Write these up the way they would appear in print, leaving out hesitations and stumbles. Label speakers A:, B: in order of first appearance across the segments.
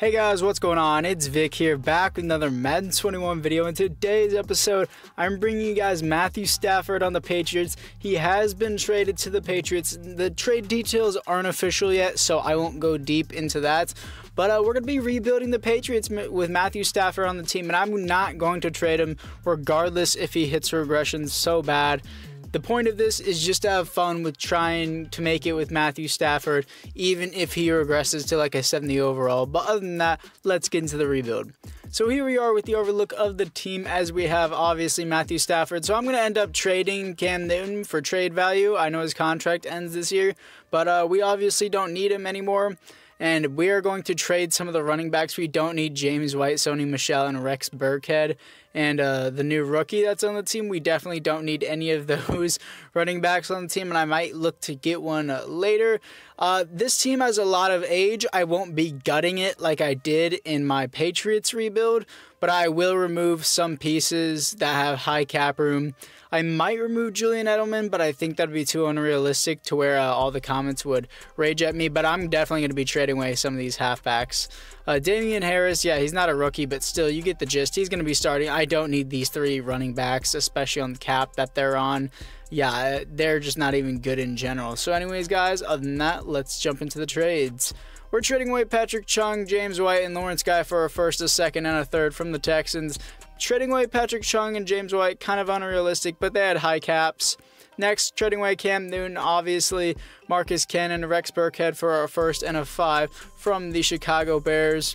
A: Hey guys, what's going on? It's Vic here, back with another Madden 21 video. In today's episode, I'm bringing you guys Matthew Stafford on the Patriots. He has been traded to the Patriots. The trade details aren't official yet, so I won't go deep into that. But we're going to be rebuilding the Patriots with Matthew Stafford on the team, and I'm not going to trade him regardless if he hits regression so bad. The point of this is just to have fun with trying to make it with Matthew Stafford, even if he regresses to like a 70 overall. But other than that, let's get into the rebuild. So here we are with the overlook of the team, as we have obviously Matthew Stafford. So I'm going to end up trading Cam Newton for trade value. I know his contract ends this year, but we obviously don't need him anymore. And we are going to trade some of the running backs. We don't need James White, Sony Michel, and Rex Burkhead. And the new rookie that's on the team, we definitely don't need any of those running backs on the team. And I might look to get one later. This team has a lot of age. I won't be gutting it like I did in my Patriots rebuild, but I will remove some pieces that have high cap room. I might remove Julian Edelman, but I think that'd be too unrealistic to where all the comments would rage at me. But I'm definitely going to be trading away some of these halfbacks. Damian Harris, yeah, he's not a rookie, but still, you get the gist. He's going to be starting. I don't need these three running backs, especially on the cap that they're on. Yeah, they're just not even good in general. So anyways, guys, other than that, let's jump into the trades. We're trading away Patrick Chung, James White, and Lawrence Guy for a first, a second, and a third from the Texans. Trading away Patrick Chung and James White, kind of unrealistic, but they had high caps. Next, trading away Cam Newton, obviously, Marcus Cannon and Rex Burkhead for a first and a 5 from the Chicago Bears.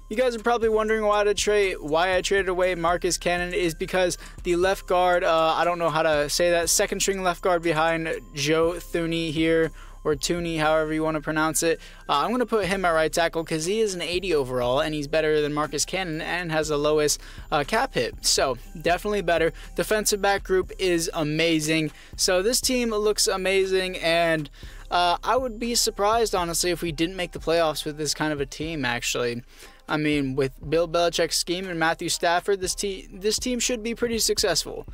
A: You guys are probably wondering why I traded away Marcus Cannon is because the left guard, I don't know how to say that, second string left guard behind Joe Thuney here, or Tooney, however you want to pronounce it. I'm going to put him at right tackle because he is an 80 overall, and he's better than Marcus Cannon and has the lowest cap hit. So, definitely better. Defensive back group is amazing. So, this team looks amazing, and I would be surprised, honestly, if we didn't make the playoffs with this kind of a team, actually. I mean, with Bill Belichick's scheme and Matthew Stafford, this team should be pretty successful.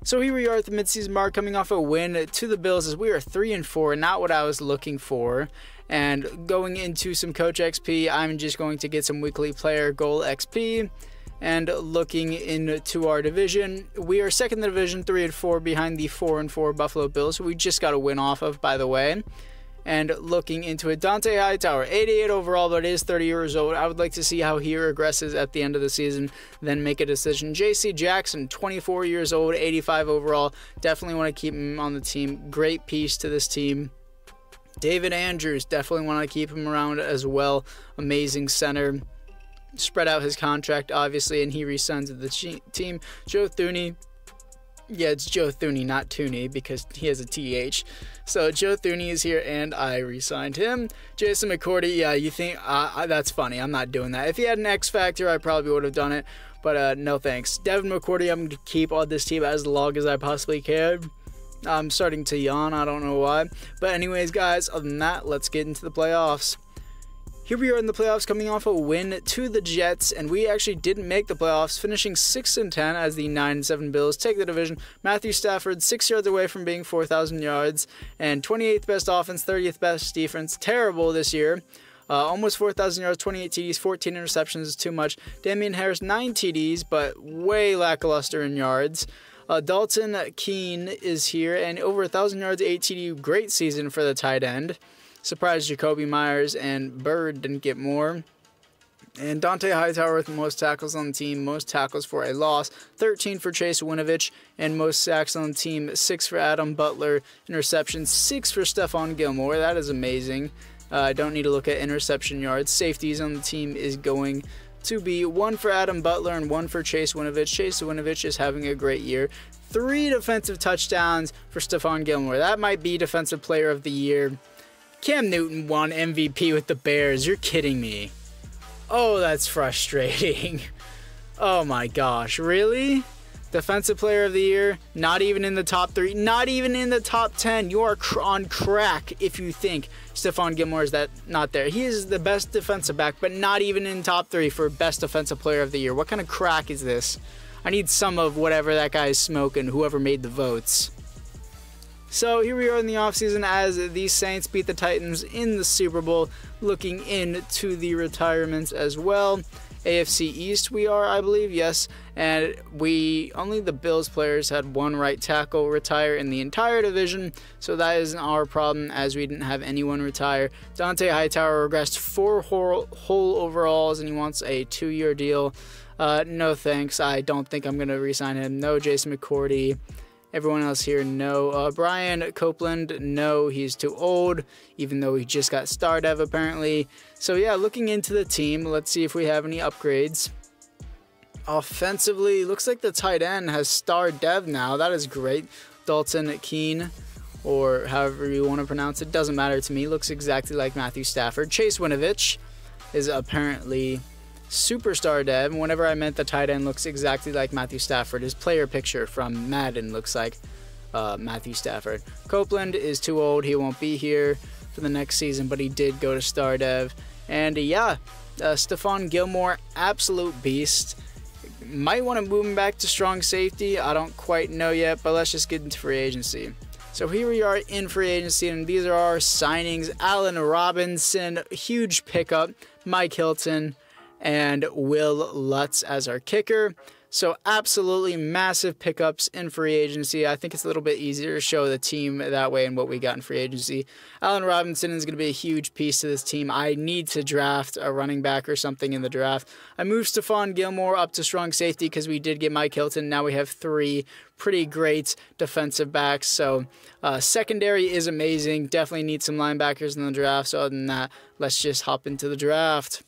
A: So here we are at the midseason mark, coming off a win to the Bills, as we are 3-4, not what I was looking for. And going into some Coach XP, I'm just going to get some weekly player goal XP. And looking into our division, we are second in the division, 3-4, behind the 4-4 Buffalo Bills, who we just got a win off of, by the way. And looking into it, Dante Hightower, 88 overall, but is 30 years old. I would like to see how he regresses at the end of the season, then make a decision. J.C. Jackson, 24 years old, 85 overall. Definitely want to keep him on the team. Great piece to this team. David Andrews, definitely want to keep him around as well. Amazing center. Spread out his contract, obviously, and he re-signs with the team. Joe Thuney. Yeah, it's Joe Thuney, not Tooney, because he has a TH. So Joe Thuney is here, and I re-signed him. Jason McCourty, yeah, you think, that's funny. I'm not doing that. If he had an X Factor, I probably would have done it, but no thanks. Devin McCourty, I'm going to keep on this team as long as I possibly can. I'm starting to yawn, I don't know why. But anyways, guys, other than that, let's get into the playoffs. Here we are in the playoffs, coming off a win to the Jets, and we actually didn't make the playoffs, finishing 6-10 as the 9-7 Bills take the division. Matthew Stafford, 6 yards away from being 4,000 yards, and 28th best offense, 30th best defense. Terrible this year. Almost 4,000 yards, 28 TDs, 14 interceptions is too much. Damian Harris, 9 TDs, but way lackluster in yards. Dalton Keene is here, and over 1,000 yards, 8 TD. Great season for the tight end. Surprised Jacoby Myers and Bird didn't get more. And Dante Hightower with the most tackles on the team, most tackles for a loss, 13 for Chase Winovich, and most sacks on the team, 6 for Adam Butler, interceptions, 6 for Stephon Gilmore. That is amazing. I don't need to look at interception yards. Safeties on the team is going to be 1 for Adam Butler and 1 for Chase Winovich. Chase Winovich is having a great year. 3 defensive touchdowns for Stephon Gilmore. That might be Defensive Player of the Year. Cam Newton won MVP with the Bears. You're kidding me. Oh, that's frustrating. Oh my gosh, really? Defensive Player of the Year, not even in the top 3, not even in the top 10. You are on crack if you think Stephon Gilmore is not there. He is the best defensive back, but not even in top 3 for Best Defensive Player of the Year. What kind of crack is this? I need some of whatever that guy is smoking, whoever made the votes. So here we are in the offseason as the Saints beat the Titans in the Super Bowl. looking into the retirements as well. AFC East we are, I believe, yes, and only the Bills players had one right tackle retire in the entire division, so that isn't our problem as we didn't have anyone retire. Dante Hightower regressed 4 whole overalls and he wants a 2-year deal. No thanks, I don't think I'm going to re-sign him. No Jason McCourty. Everyone else here, no. Brian Copeland, no, he's too old, even though he just got star dev apparently. So yeah, looking into the team, let's see if we have any upgrades. Offensively, looks like the tight end has star dev now. That is great. Dalton Keene, or however you want to pronounce it, doesn't matter to me. Looks exactly like Matthew Stafford. Chase Winovich is apparently superstar dev. Whenever I meant the tight end looks exactly like Matthew Stafford, his player picture from Madden looks like Matthew Stafford. Copeland is too old, he won't be here for the next season, but he did go to star dev. And yeah, Stephon Gilmore, absolute beast. Might want to move him back to strong safety, I don't quite know yet, but let's just get into free agency. So here we are in free agency, and these are our signings. Allen Robinson, huge pickup. Mike Hilton and Will Lutz as our kicker. So absolutely massive pickups in free agency. I think it's a little bit easier to show the team that way and what we got in free agency. Allen Robinson is going to be a huge piece to this team. I need to draft a running back or something in the draft. I moved Stephon Gilmore up to strong safety because we did get Mike Hilton. Now we have 3 pretty great defensive backs. So secondary is amazing. Definitely need some linebackers in the draft. So other than that, let's just hop into the draft.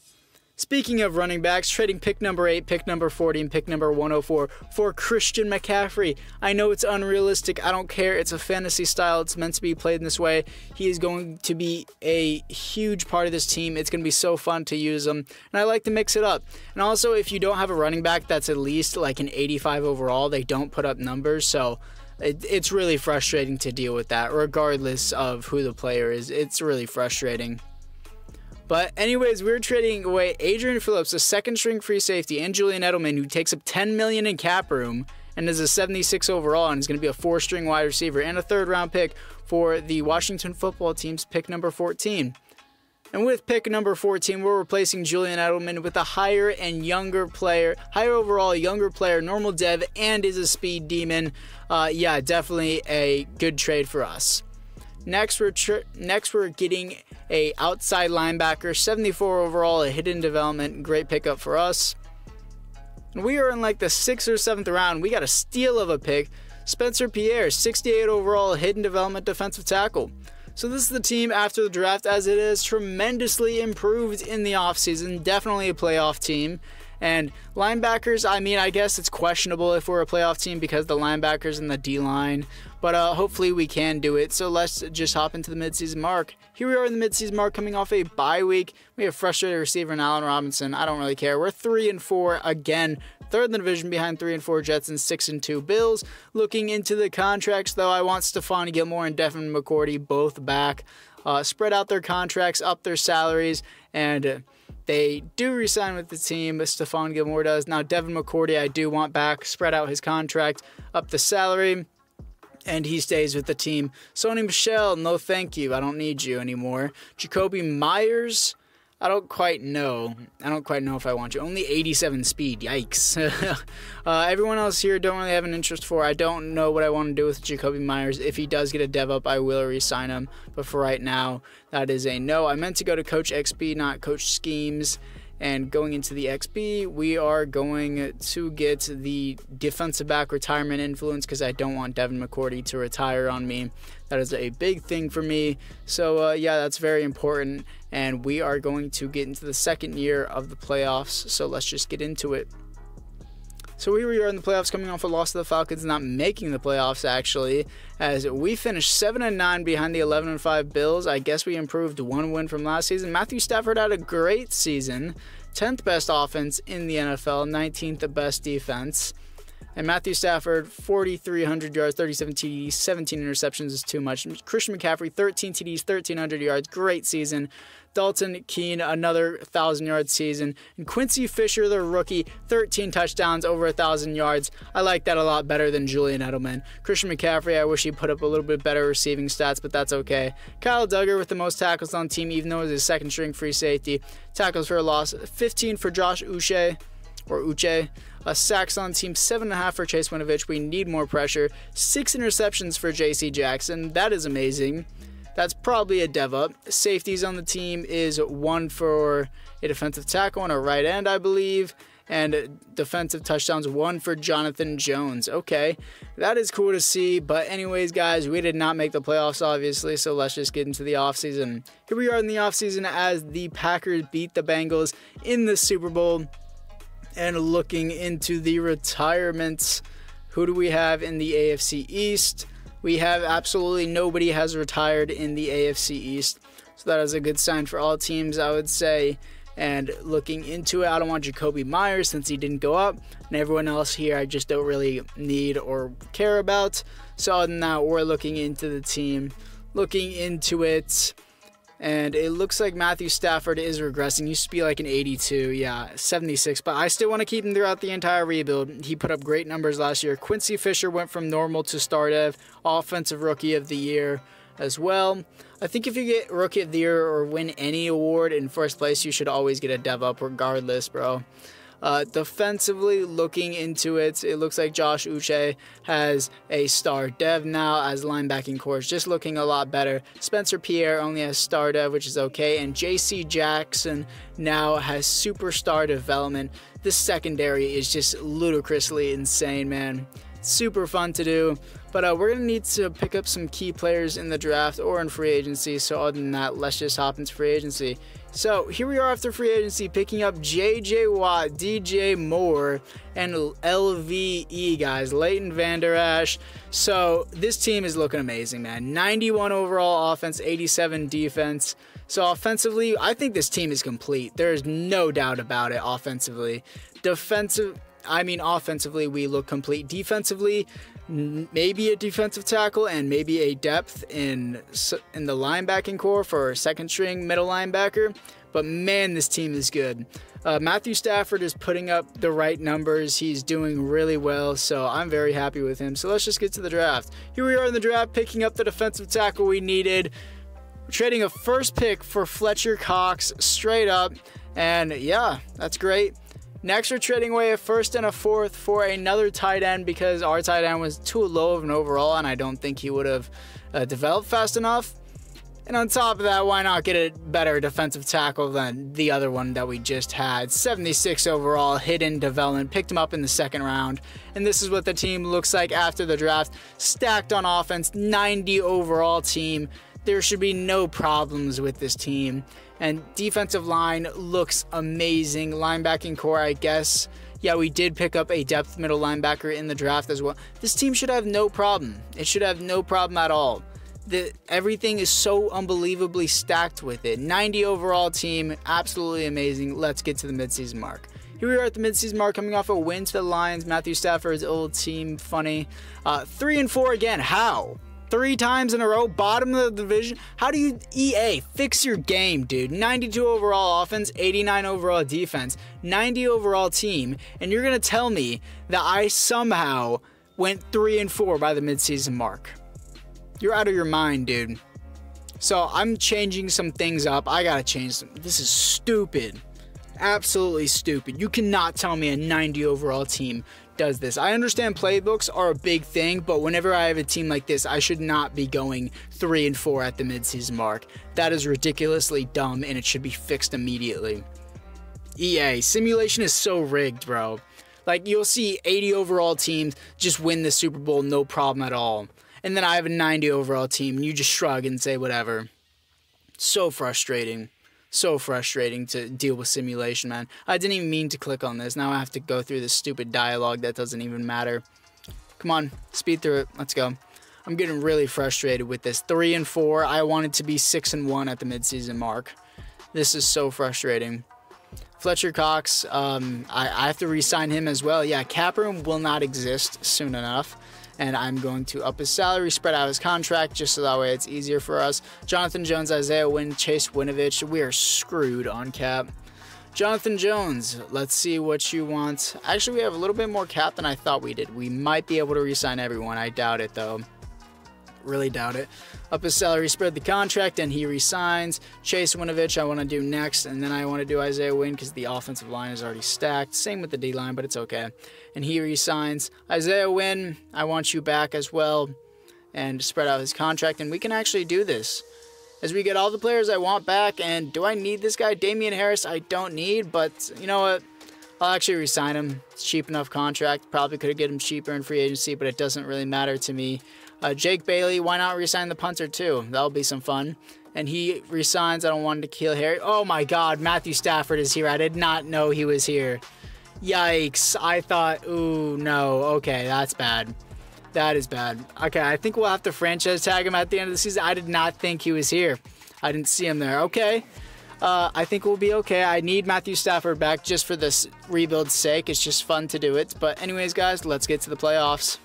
A: Speaking of running backs, trading pick number 8, pick number 40, and pick number 104 for Christian McCaffrey. I know it's unrealistic. I don't care. It's a fantasy style. It's meant to be played in this way. He is going to be a huge part of this team. It's going to be so fun to use him, and I like to mix it up. And also, if you don't have a running back that's at least like an 85 overall, they don't put up numbers, so it's really frustrating to deal with that, regardless of who the player is. It's really frustrating. But anyways, we're trading away Adrian Phillips, a second-string free safety, and Julian Edelman, who takes up $10 million in cap room and is a 76 overall and is going to be a 4-string wide receiver, and a 3rd-round pick for the Washington football team's pick number 14. And with pick number 14, we're replacing Julian Edelman with a higher overall, younger player, normal dev, and is a speed demon. Yeah, definitely a good trade for us. Next, we're getting a outside linebacker, 74 overall, a hidden development, great pickup for us. And we are in like the 6th or 7th round. We got a steal of a pick, Spencer Pierre, 68 overall, hidden development defensive tackle. So this is the team after the draft, as it is tremendously improved in the offseason, definitely a playoff team. And linebackers, I mean, I guess it's questionable if we're a playoff team because the linebackers and the D-line, but hopefully we can do it. So let's just hop into the midseason mark. Here we are in the midseason mark coming off a bye week. We have frustrated receiver in Allen Robinson. I don't really care. We're 3-4 again. 3rd in the division behind 3-4 Jets and 6-2 Bills. Looking into the contracts, though, I want Stephon Gilmore and Devin McCourty both back. Spread out their contracts, up their salaries, and they do resign with the team, but Stephon Gilmore does. Now, Devin McCourty, I do want back. Spread out his contract, up the salary, and he stays with the team. Sony Michel, no thank you. I don't need you anymore. Jacoby Myers, I don't quite know. I don't quite know if I want you. Only 87 speed. Yikes. Everyone else here don't really have an interest for. I don't know what I want to do with Jacoby Myers. If he does get a dev up, I will re-sign him. But for right now, that is a no. I meant to go to Coach XP, not Coach Schemes. And going into the XP, we are going to get the defensive back retirement influence because I don't want Devin McCourty to retire on me. That is a big thing for me. So, yeah, that's very important. And we are going to get into the 2nd year of the playoffs. So let's just get into it. So here we are in the playoffs, coming off a loss to the Falcons, not making the playoffs, actually, as we finished 7-9 behind the 11-5 Bills. I guess we improved 1 win from last season. Matthew Stafford had a great season, 10th best offense in the NFL, 19th best defense. And Matthew Stafford, 4,300 yards, 37 TDs, 17 interceptions is too much. Christian McCaffrey, 13 TDs, 1,300 yards, great season. Dalton Keene, another 1,000-yard season. And Quincy Fisher, the rookie, 13 touchdowns, over 1,000 yards. I like that a lot better than Julian Edelman. Christian McCaffrey, I wish he put up a little bit better receiving stats, but that's okay. Kyle Duggar with the most tackles on the team, even though he's a second-string free safety. Tackles for a loss, 15 for Josh Uche. Sacks on team, 7.5 for Chase Winovich. We need more pressure. 6 interceptions for J.C. Jackson. That is amazing. That's probably a dev up. Safeties on the team is 1 for a defensive tackle and a right end, I believe. And defensive touchdowns, 1 for Jonathan Jones. Okay, that is cool to see. But anyways, guys, we did not make the playoffs, obviously. So let's just get into the offseason. Here we are in the offseason as the Packers beat the Bengals in the Super Bowl. And looking into the retirements, who do we have in the AFC East? We have absolutely nobody has retired in the AFC East. So that is a good sign for all teams, I would say. And looking into it, I don't want Jacoby Myers since he didn't go up. And everyone else here I just don't really need or care about. So other than that, we're looking into the team. Looking into it. And it looks like Matthew Stafford is regressing. Used to be like an 82, yeah, 76. But I still want to keep him throughout the entire rebuild. He put up great numbers last year. Quincy Fisher went from normal to star dev, offensive rookie of the year as well. I think if you get rookie of the year or win any award in first place, you should always get a dev up regardless, bro. Defensively, looking into it, it looks like Josh Uche has a star dev now as linebacking core is just looking a lot better. Spencer Pierre only has star dev, which is okay, and J.C. Jackson now has superstar development. This secondary is just ludicrously insane, man. Super fun to do, but we're going to need to pick up some key players in the draft or in free agency, so other than that, let's just hop into free agency. So here we are after free agency, picking up J.J. Watt, DJ Moore, and LVE, guys, Leighton Vander Esch. So this team is looking amazing, man. 91 overall offense, 87 defense. So offensively, I think this team is complete. There's no doubt about it offensively. Offensively, we look complete. Defensively, maybe a defensive tackle and maybe a depth in the linebacking core for a second string middle linebacker. But man, this team is good. Matthew Stafford is putting up the right numbers. He's doing really well, so I'm very happy with him. So let's just get to the draft. Here we are in the draft, picking up the defensive tackle we needed. Trading a first pick for Fletcher Cox straight up. And yeah, that's great. Next, we're trading away a first and a fourth for another tight end because our tight end was too low of an overall and I don't think he would have developed fast enough. And on top of that, why not get a better defensive tackle than the other one that we just had? 76 overall, hidden development, picked him up in the second round. And this is what the team looks like after the draft. Stacked on offense, 90 overall team. There should be no problems with this team. And defensive line looks amazing. Linebacking core, I guess. Yeah, we did pick up a depth middle linebacker in the draft as well. This team should have no problem. It should have no problem at all. Everything is so unbelievably stacked with it. 90 overall team, absolutely amazing. Let's get to the midseason mark. Here we are at the midseason mark, coming off a win to the Lions. Matthew Stafford's old team, funny. 3-4 again. How? 3 times in a row, bottom of the division. How do you, EA, fix your game, dude? 92 overall offense, 89 overall defense, 90 overall team, and you're going to tell me that I somehow went 3-4 by the midseason mark. You're out of your mind, dude. So I'm changing some things up. I got to change them. This is stupid. Absolutely stupid. You cannot tell me a 90 overall team does this. I understand playbooks are a big thing, but whenever I have a team like this, I should not be going 3-4 at the midseason mark. That is ridiculously dumb, and it should be fixed immediately. EA, simulation is so rigged, bro. Like, you'll see 80 overall teams just win the Super Bowl, no problem at all. And then I have a 90 overall team, and you just shrug and say whatever. So frustrating. So frustrating to deal with simulation, man. I didn't even mean to click on this. Now I have to go through this stupid dialogue that doesn't even matter. Come on, speed through it. Let's go. I'm getting really frustrated with this. 3-4. I wanted to be 6-1 at the midseason mark. This is so frustrating. Fletcher Cox, I have to re-sign him as well. Yeah, cap room will not exist soon enough. And I'm going to up his salary, spread out his contract, just so that way it's easier for us. Jonathan Jones, Isaiah Wynn, Chase Winovich. We are screwed on cap. Jonathan Jones, let's see what you want. Actually, we have a little bit more cap than I thought we did. We might be able to re-sign everyone. I doubt it, though. Really doubt it. Up his salary, spread the contract, and he resigns. Chase Winovich, I want to do next, and then I want to do Isaiah Wynn because the offensive line is already stacked. Same with the D-line, but it's okay. And he resigns. Isaiah Wynn, I want you back as well, and spread out his contract, and we can actually do this. As we get all the players I want back, and do I need this guy? Damian Harris, I don't need, but you know what? I'll actually resign him. It's cheap enough contract. Probably could have get him cheaper in free agency, but it doesn't really matter to me. Jake Bailey, why not resign the punter too? That'll be some fun. And he resigns. I don't want to kill Harry. Oh my God, Matthew Stafford is here. I did not know he was here. Yikes. I thought, ooh, no. Okay, that's bad. That is bad. Okay, I think we'll have to franchise tag him at the end of the season. I did not think he was here. I didn't see him there. Okay. I think we'll be okay. I need Matthew Stafford back just for this rebuild's sake. It's just fun to do it. But anyways, guys, let's get to the playoffs.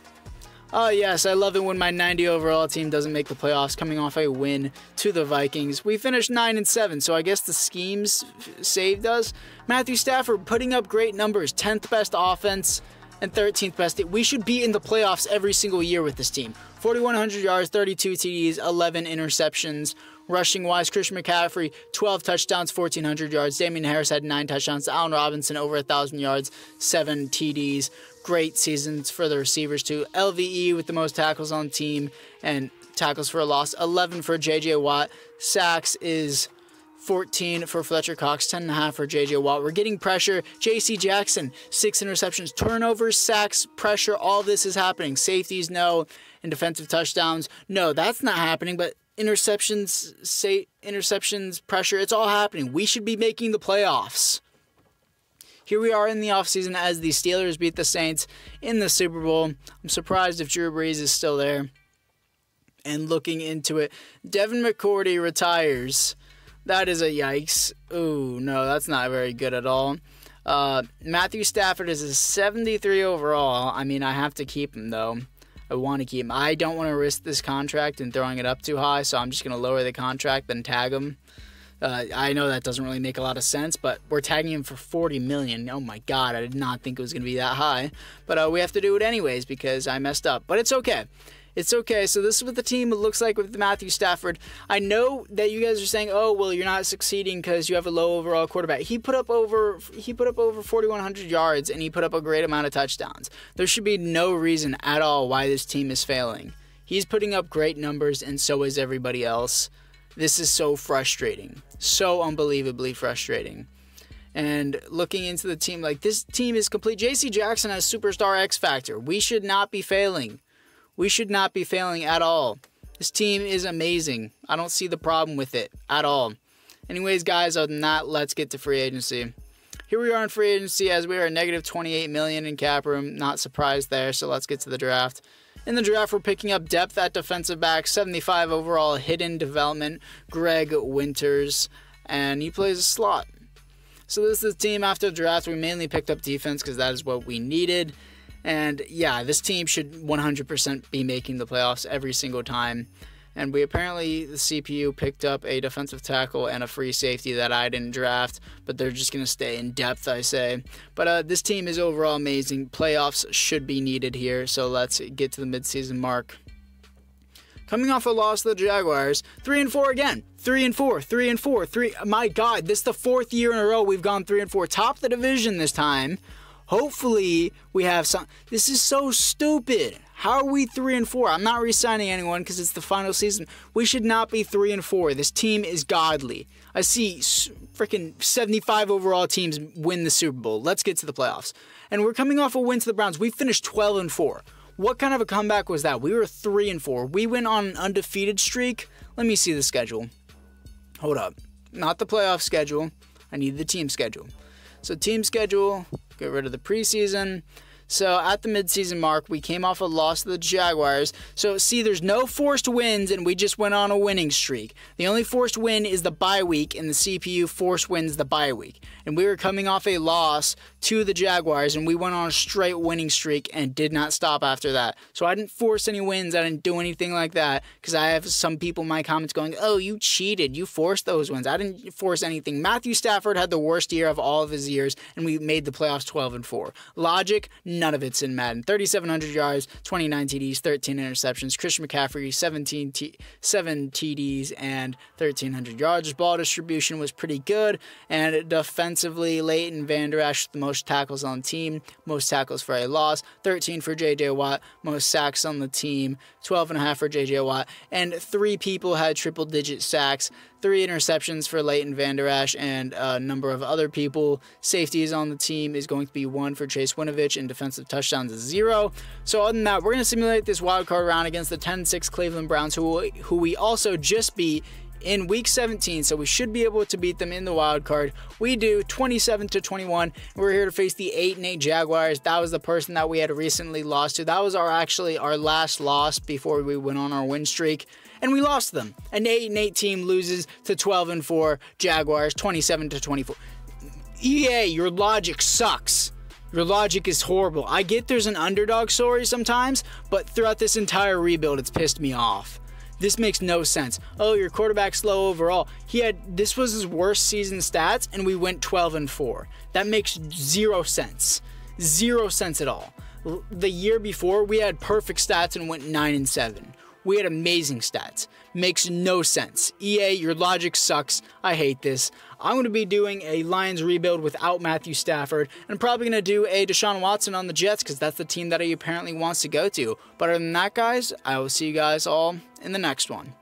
A: Oh, yes, I love it when my 90 overall team doesn't make the playoffs, coming off a win to the Vikings. We finished 9-7, so I guess the schemes saved us. Matthew Stafford putting up great numbers, 10th best offense and 13th best. We should be in the playoffs every single year with this team. 4,100 yards, 32 TDs, 11 interceptions. Rushing-wise, Christian McCaffrey, 12 touchdowns, 1,400 yards. Damian Harris had 9 touchdowns. Allen Robinson, over 1,000 yards, 7 TDs. Great seasons for the receivers, too. LVE with the most tackles on the team and tackles for a loss. 11 for J.J. Watt. Sacks is 14 for Fletcher Cox, 10.5 for J.J. Watt. We're getting pressure. J.C. Jackson, 6 interceptions. Turnovers, sacks, pressure, all this is happening. Safeties, no. And defensive touchdowns, no. That's not happening, but interceptions, pressure, it's all happening. We should be making the playoffs. Here we are in the offseason as the Steelers beat the Saints in the Super Bowl. I'm surprised if Drew Brees is still there. And looking into it, Devin McCourty retires. That is a yikes. Ooh, no, that's not very good at all. Matthew Stafford is a 73 overall. I mean, I have to keep him, though. I want to keep him. I don't want to risk this contract and throwing it up too high, so I'm just going to lower the contract, then tag him. I know that doesn't really make a lot of sense, but we're tagging him for $40 million. Oh my God, I did not think it was going to be that high. But we have to do it anyways because I messed up. But it's okay. It's okay. So this is what the team looks like with Matthew Stafford. I know that you guys are saying, "Oh, well, you're not succeeding because you have a low overall quarterback." He put up over 4,100 yards and he put up a great amount of touchdowns. There should be no reason at all why this team is failing. He's putting up great numbers and so is everybody else. This is so frustrating. So unbelievably frustrating. And looking into the team, like, this team is complete. J.C. Jackson has superstar X factor. We should not be failing. We should not be failing at all. This team is amazing. I don't see the problem with it at all. Anyways, guys, other than that, let's get to free agency. Here we are in free agency as we are negative $28 million in cap room. Not surprised there, so let's get to the draft. In the draft, we're picking up depth at defensive back, 75 overall, hidden development, Greg Winters, and he plays a slot. So this is the team after the draft. We mainly picked up defense because that is what we needed. And yeah, this team should 100% be making the playoffs every single time. And we apparently, the CPU picked up a defensive tackle and a free safety that I didn't draft, but they're just going to stay in depth, I say. But this team is overall amazing. Playoffs should be needed here, so let's get to the midseason mark. Coming off a loss to the Jaguars, 3-4 again. 3-4. My God, this is the 4th year in a row we've gone 3-4. Top of the division this time. Hopefully, we have some. This is so stupid. How are we 3-4? I'm not re-signing anyone because it's the final season. We should not be 3-4. This team is godly. I see freaking 75 overall teams win the Super Bowl. Let's get to the playoffs. And we're coming off a win to the Browns. We finished 12-4. What kind of a comeback was that? We were 3-4. We went on an undefeated streak. Let me see the schedule. Hold up. Not the playoff schedule. I need the team schedule. So team schedule, get rid of the preseason. So at the midseason mark, we came off a loss to the Jaguars. So see, there's no forced wins, and we just went on a winning streak. The only forced win is the bye week, and the CPU forced wins the bye week. And we were coming off a loss to the Jaguars, and we went on a straight winning streak and did not stop after that. So I didn't force any wins. I didn't do anything like that, because I have some people in my comments going, oh, you cheated. You forced those wins. I didn't force anything. Matthew Stafford had the worst year of all of his years, and we made the playoffs 12-4. Logic, none of it's in Madden. 3,700 yards, 29 TDs, 13 interceptions. Christian McCaffrey, 7 TDs, and 1,300 yards. Ball distribution was pretty good, and defensively, Leighton Vander Esch, the most tackles on the team, most tackles for a loss, 13 for J.J. Watt, most sacks on the team, 12.5 for J.J. Watt, and 3 people had triple-digit sacks, 3 interceptions for Leighton Vander Esch, and a number of other people. Safeties on the team is going to be 1 for Chase Winovich, and defensive touchdowns is 0. So other than that, we're going to simulate this wildcard round against the 10-6 Cleveland Browns, who we also just beat in Week 17, so we should be able to beat them in the wild card. We do 27-21. We're here to face the 8-8 Jaguars. That was the person that we had recently lost to. That was actually our last loss before we went on our win streak, and we lost them. An 8-8 team loses to 12-4 Jaguars, 27-24. EA, your logic sucks. Your logic is horrible. I get there's an underdog story sometimes, but throughout this entire rebuild, it's pissed me off. This makes no sense. Oh, your quarterback's slow overall. This was his worst season stats, and we went 12-4. That makes 0 sense. 0 sense at all. The year before, we had perfect stats and went 9-7. We had amazing stats. Makes no sense. EA, your logic sucks. I hate this. I'm going to be doing a Lions rebuild without Matthew Stafford. And I'm probably going to do a Deshaun Watson on the Jets, because that's the team that he apparently wants to go to. But other than that, guys, I will see you guys all in the next one.